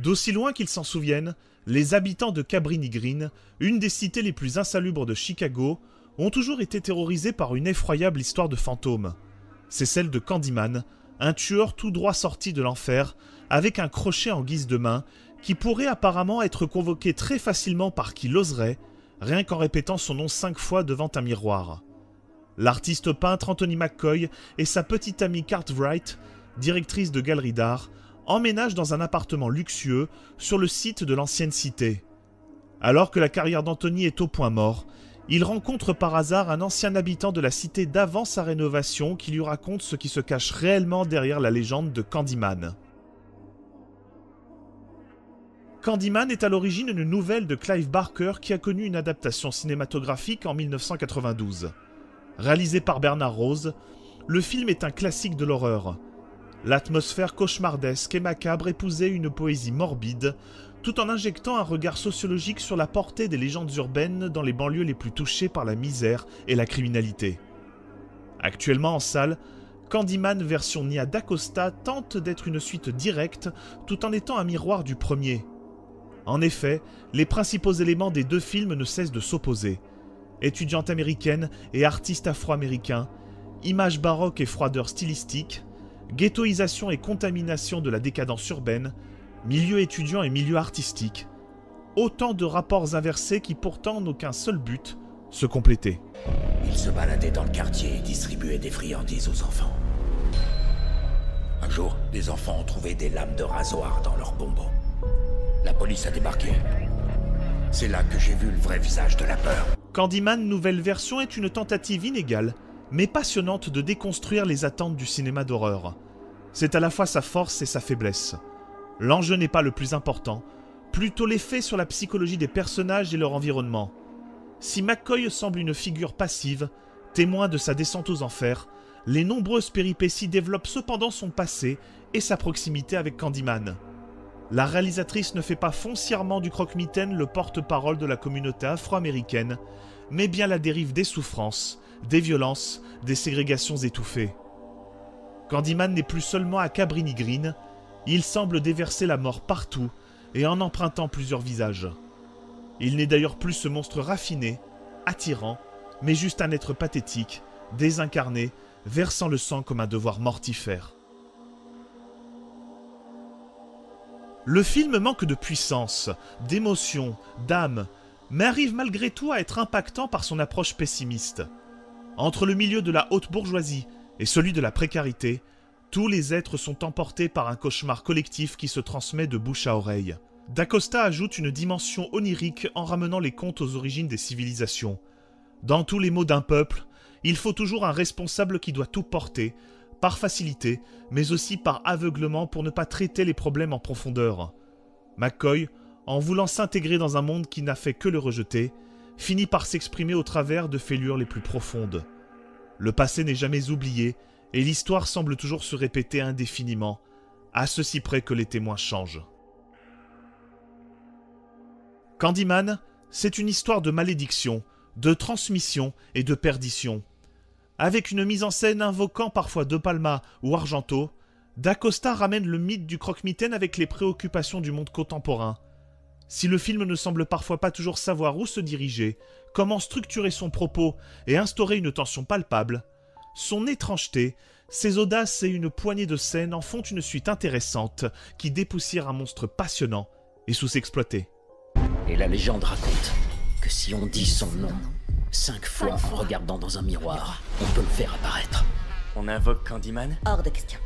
D'aussi loin qu'ils s'en souviennent, les habitants de Cabrini Green, une des cités les plus insalubres de Chicago, ont toujours été terrorisés par une effroyable histoire de fantôme. C'est celle de Candyman, un tueur tout droit sorti de l'enfer, avec un crochet en guise de main, qui pourrait apparemment être convoqué très facilement par qui l'oserait, rien qu'en répétant son nom 5 fois devant un miroir. L'artiste peintre Anthony McCoy et sa petite amie Cartwright, directrice de galerie d'art, emménagent dans un appartement luxueux sur le site de l'ancienne cité. Alors que la carrière d'Anthony est au point mort, il rencontre par hasard un ancien habitant de la cité d'avant sa rénovation qui lui raconte ce qui se cache réellement derrière la légende de Candyman. Candyman est à l'origine une nouvelle de Clive Barker qui a connu une adaptation cinématographique en 1992. Réalisé par Bernard Rose, le film est un classique de l'horreur. L'atmosphère cauchemardesque et macabre épousait une poésie morbide, tout en injectant un regard sociologique sur la portée des légendes urbaines dans les banlieues les plus touchées par la misère et la criminalité. Actuellement en salle, Candyman version Nia DaCosta tente d'être une suite directe tout en étant un miroir du premier. En effet, les principaux éléments des deux films ne cessent de s'opposer. Étudiante américaine et artiste afro-américain, images baroques et froideur stylistique, ghettoisation et contamination de la décadence urbaine, milieu étudiant et milieu artistique. Autant de rapports inversés qui pourtant n'ont qu'un seul but, se compléter. Il se baladait dans le quartier et distribuait des friandises aux enfants. Un jour, des enfants ont trouvé des lames de rasoir dans leurs bonbons. La police a débarqué. C'est là que j'ai vu le vrai visage de la peur. Candyman nouvelle version est une tentative inégale, mais passionnante de déconstruire les attentes du cinéma d'horreur. C'est à la fois sa force et sa faiblesse. L'enjeu n'est pas le plus important, plutôt l'effet sur la psychologie des personnages et leur environnement. Si McCoy semble une figure passive, témoin de sa descente aux enfers, les nombreuses péripéties développent cependant son passé et sa proximité avec Candyman. La réalisatrice ne fait pas foncièrement du croque-mitaine le porte-parole de la communauté afro-américaine, mais bien la dérive des souffrances, des violences, des ségrégations étouffées. Candyman n'est plus seulement à Cabrini Green, il semble déverser la mort partout et en empruntant plusieurs visages. Il n'est d'ailleurs plus ce monstre raffiné, attirant, mais juste un être pathétique, désincarné, versant le sang comme un devoir mortifère. Le film manque de puissance, d'émotion, d'âme, mais arrive malgré tout à être impactant par son approche pessimiste. Entre le milieu de la haute bourgeoisie et celui de la précarité, tous les êtres sont emportés par un cauchemar collectif qui se transmet de bouche à oreille. DaCosta ajoute une dimension onirique en ramenant les contes aux origines des civilisations. Dans tous les maux d'un peuple, il faut toujours un responsable qui doit tout porter, par facilité, mais aussi par aveuglement pour ne pas traiter les problèmes en profondeur. McCoy, en voulant s'intégrer dans un monde qui n'a fait que le rejeter, finit par s'exprimer au travers de fêlures les plus profondes. Le passé n'est jamais oublié, et l'histoire semble toujours se répéter indéfiniment, à ceci près que les témoins changent. Candyman, c'est une histoire de malédiction, de transmission et de perdition. Avec une mise en scène invoquant parfois De Palma ou Argento, DaCosta ramène le mythe du croque-mitaine avec les préoccupations du monde contemporain. Si le film ne semble parfois pas toujours savoir où se diriger, comment structurer son propos et instaurer une tension palpable, son étrangeté, ses audaces et une poignée de scènes en font une suite intéressante qui dépoussière un monstre passionnant et sous-exploité. Et la légende raconte que si on dit son nom 5 fois en regardant dans un miroir, on peut le faire apparaître. On invoque Candyman? Hors de question.